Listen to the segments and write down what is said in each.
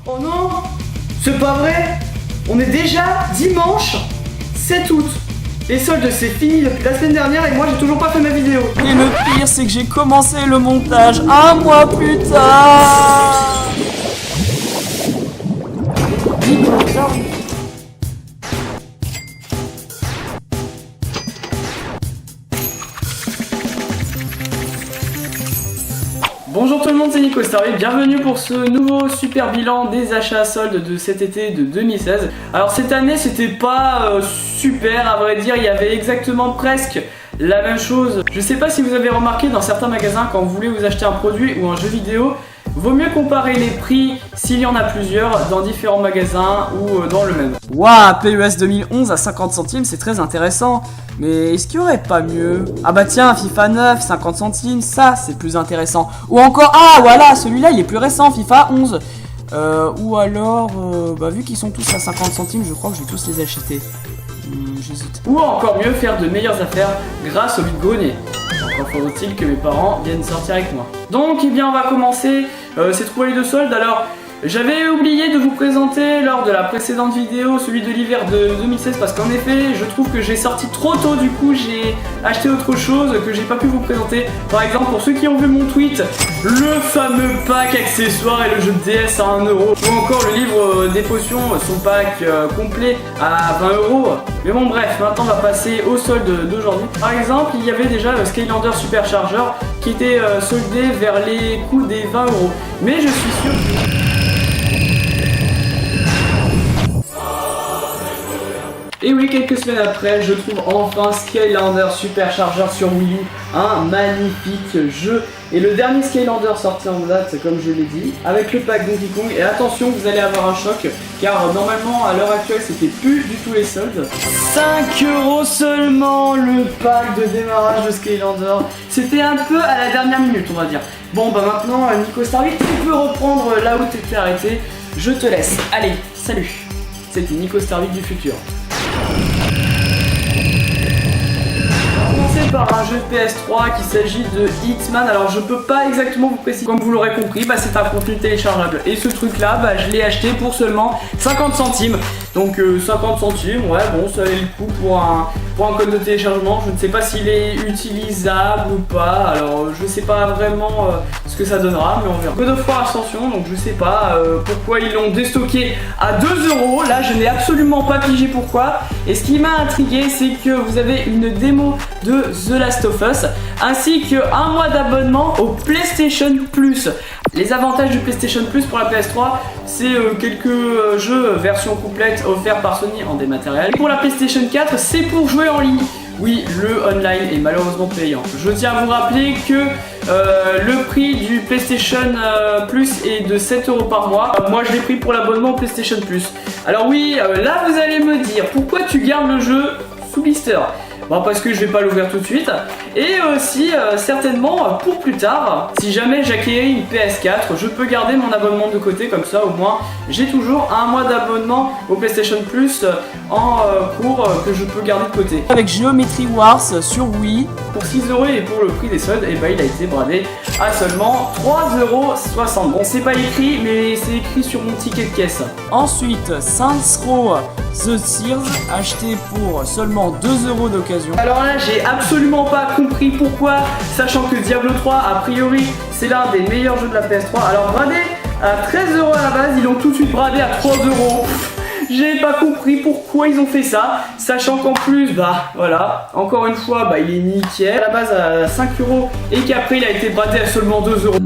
Oh non, c'est pas vrai. On est déjà dimanche 7 août. Les soldes c'est fini depuis la semaine dernière et moi j'ai toujours pas fait ma vidéo. Et le pire c'est que j'ai commencé le montage un mois plus tard. Bonjour tout le monde, c'est Nico Starry, bienvenue pour ce nouveau super bilan des achats à soldes de cet été de 2016. Alors cette année c'était pas super à vrai dire, il y avait exactement presque la même chose. Je sais pas si vous avez remarqué dans certains magasins quand vous voulez vous acheter un produit ou un jeu vidéo, vaut mieux comparer les prix s'il y en a plusieurs dans différents magasins ou dans le même. Waouh, PES 2011 à 50 centimes, c'est très intéressant. Mais est-ce qu'il y aurait pas mieux? Ah bah tiens, FIFA 9, 50 centimes, ça c'est plus intéressant. Ou encore, ah voilà, celui-là il est plus récent, FIFA 11. Ou alors, bah vu qu'ils sont tous à 50 centimes, je crois que je vais tous les acheter. J'hésite. Ou encore mieux, faire de meilleures affaires grâce au vide-grenier. Encore faudrait-il que mes parents viennent sortir avec moi. Donc, eh bien, on va commencer ces trouvailles de soldes. Alors, j'avais oublié de vous présenter lors de la précédente vidéo celui de l'hiver de 2016 parce qu'en effet, je trouve que j'ai sorti trop tôt, du coup j'ai acheté autre chose que j'ai pas pu vous présenter. Par exemple, pour ceux qui ont vu mon tweet, le fameux pack accessoire et le jeu de DS à 1€, ou encore le livre des potions, son pack complet à 20€. Mais bon bref, maintenant on va passer au solde d'aujourd'hui. Par exemple, il y avait déjà le Skylander Supercharger qui était soldé vers les coûts des 20€. Mais je suis sûr que... Et oui, quelques semaines après, je trouve enfin Skylander Supercharger sur Wii U, un magnifique jeu. Et le dernier Skylander sorti en date, comme je l'ai dit, avec le pack Donkey Kong. Et attention, vous allez avoir un choc, car normalement, à l'heure actuelle, c'était plus du tout les soldes. 5€ seulement le pack de démarrage de Skylander. C'était un peu à la dernière minute, on va dire. Bon, bah maintenant, Nico Starry, tu peux reprendre là où t'étais arrêté. Je te laisse. Allez, salut. C'était Nico Starry du futur. Par un jeu de PS3 qu'il s'agit de Hitman. Alors je peux pas exactement vous préciser, comme vous l'aurez compris, bah, c'est un contenu téléchargeable et ce truc là bah, je l'ai acheté pour seulement 50 centimes. Donc 50 centimes, ouais bon ça valait le coup pour un code de téléchargement. Je ne sais pas s'il est utilisable ou pas, alors je sais pas vraiment ce que ça donnera, mais on verra. God of War Ascension, donc je sais pas pourquoi ils l'ont déstocké à 2€. Là je n'ai absolument pas pigé pourquoi. Et ce qui m'a intrigué, c'est que vous avez une démo de The Last of Us ainsi qu'un mois d'abonnement au PlayStation Plus. Les avantages du PlayStation Plus pour la PS3, c'est quelques jeux version complète offerts par Sony en dématériel. Pour la PlayStation 4, c'est pour jouer en ligne. Oui, le online est malheureusement payant. Je tiens à vous rappeler que le prix du PlayStation Plus est de 7€ par mois. Moi je l'ai pris pour l'abonnement PlayStation Plus. Alors oui, là vous allez me dire, pourquoi tu gardes le jeu sous blister? Bon, parce que je vais pas l'ouvrir tout de suite. Et aussi, certainement, pour plus tard, si jamais j'acquéris une PS4, je peux garder mon abonnement de côté, comme ça au moins j'ai toujours un mois d'abonnement au PlayStation Plus en cours que je peux garder de côté. Avec Geometry Wars sur Wii. Pour 6€ et pour le prix des soldes, et bah, il a été bradé à seulement 3,60€. Bon, c'est pas écrit, mais c'est écrit sur mon ticket de caisse. Ensuite, Saints Row The Sears, acheté pour seulement 2€ d'occasion. Alors là, j'ai absolument pas compris pourquoi, sachant que Diablo 3, a priori, c'est l'un des meilleurs jeux de la PS3. Alors bradé à 13€ à la base, ils l'ont tout de suite bradé à 3€. J'ai pas compris pourquoi ils ont fait ça, sachant qu'en plus, bah voilà, encore une fois, bah il est nickel. À la base à 5€ et qu'après il a été bradé à seulement 2€.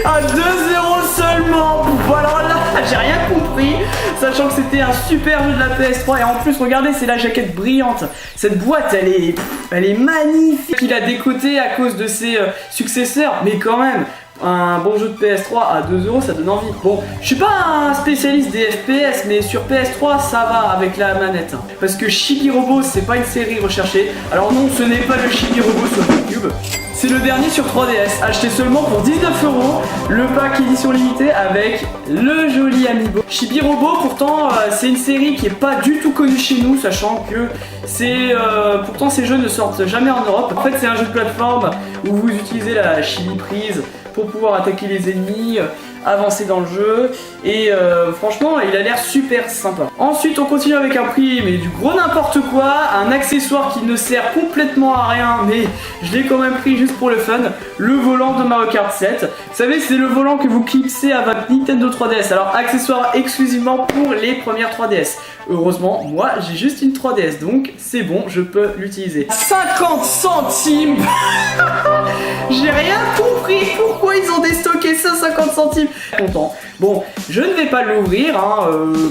À 2€ seulement. Alors là, j'ai rien compris, sachant que c'était un super jeu de la PS3 et en plus regardez, c'est la jaquette brillante. Cette boîte elle est magnifique. Il a décoté à cause de ses successeurs, mais quand même un bon jeu de PS3 à 2€, ça donne envie. Bon, je suis pas un spécialiste des FPS, mais sur PS3 ça va avec la manette, parce que Chibi Robo c'est pas une série recherchée. Alors non, ce n'est pas le Chibi Robo sur YouTube. c'est le dernier sur 3DS, acheté seulement pour 19 €, le pack édition limitée avec le joli amiibo Chibi Robo. Pourtant c'est une série qui est pas du tout connue chez nous, sachant que pourtant ces jeux ne sortent jamais en Europe. En fait c'est un jeu de plateforme où vous utilisez la Chibi prise pour pouvoir attaquer les ennemis, avancer dans le jeu, et franchement il a l'air super sympa. Ensuite on continue avec un prix mais du gros n'importe quoi, un accessoire qui ne sert complètement à rien mais je l'ai quand même pris juste pour le fun, le volant de Mario Kart 7. Vous savez c'est le volant que vous clipsez à votre Nintendo 3DS, alors accessoire exclusivement pour les premières 3DS. Heureusement moi j'ai juste une 3DS donc c'est bon, je peux l'utiliser. 50 centimes. J'ai rien compris, pourquoi ils ont déstocké ça 50 centimes. Content. Bon, je ne vais pas l'ouvrir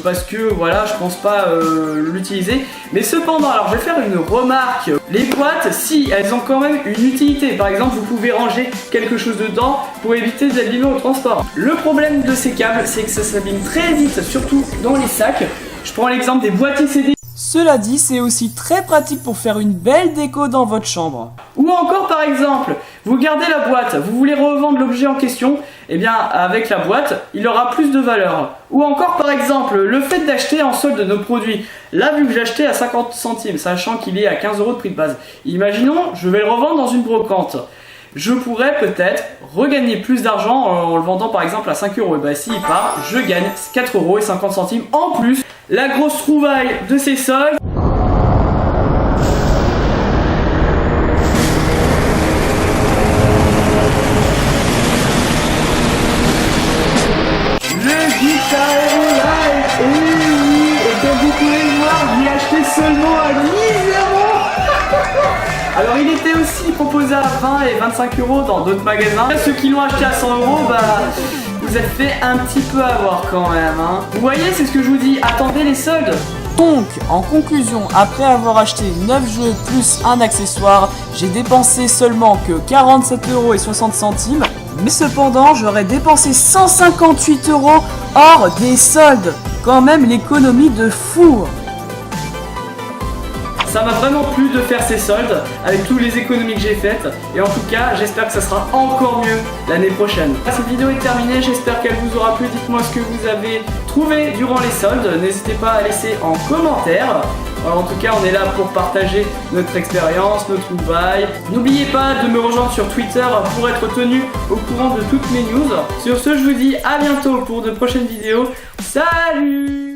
parce que voilà, je pense pas l'utiliser. Mais cependant, alors je vais faire une remarque. Les boîtes, si elles ont quand même une utilité. Par exemple, vous pouvez ranger quelque chose dedans pour éviter d'abîmer au transport. Le problème de ces câbles, c'est que ça s'abîme très vite, surtout dans les sacs. Je prends l'exemple des boîtiers CD. Cela dit, c'est aussi très pratique pour faire une belle déco dans votre chambre. Ou encore par exemple, vous gardez la boîte, vous voulez revendre l'objet en question, et bien avec la boîte, il aura plus de valeur. Ou encore par exemple, le fait d'acheter en solde nos produits. Là vu que j'ai acheté à 50 centimes, sachant qu'il est à 15 € de prix de base. Imaginons, je vais le revendre dans une brocante. Je pourrais peut-être regagner plus d'argent en le vendant par exemple à 5 €. Et bah s'il part, je gagne 4,50 € en plus. La grosse trouvaille de ces soldes. Le Guitar Hero Live. Et oui, et comme vous pouvez le voir, je l'ai acheté seulement à 10 €. Alors il était aussi proposé à 20 et 25 € dans d'autres magasins. Ceux qui l'ont acheté à 100 €, bah vous êtes fait un petit peu avoir quand même. Vous voyez, c'est ce que je vous dis, attendez les soldes. Donc, en conclusion, après avoir acheté 9 jeux plus un accessoire, j'ai dépensé seulement que 47,60 €. Mais cependant, j'aurais dépensé 158 € hors des soldes. Quand même l'économie de fou. Ça m'a vraiment plu de faire ces soldes avec toutes les économies que j'ai faites. Et en tout cas, j'espère que ça sera encore mieux l'année prochaine. Cette vidéo est terminée, j'espère qu'elle vous aura plu. Dites-moi ce que vous avez trouvé durant les soldes. N'hésitez pas à laisser en commentaire. Alors, en tout cas, on est là pour partager notre expérience, nos trouvailles. N'oubliez pas de me rejoindre sur Twitter pour être tenu au courant de toutes mes news. Sur ce, je vous dis à bientôt pour de prochaines vidéos. Salut!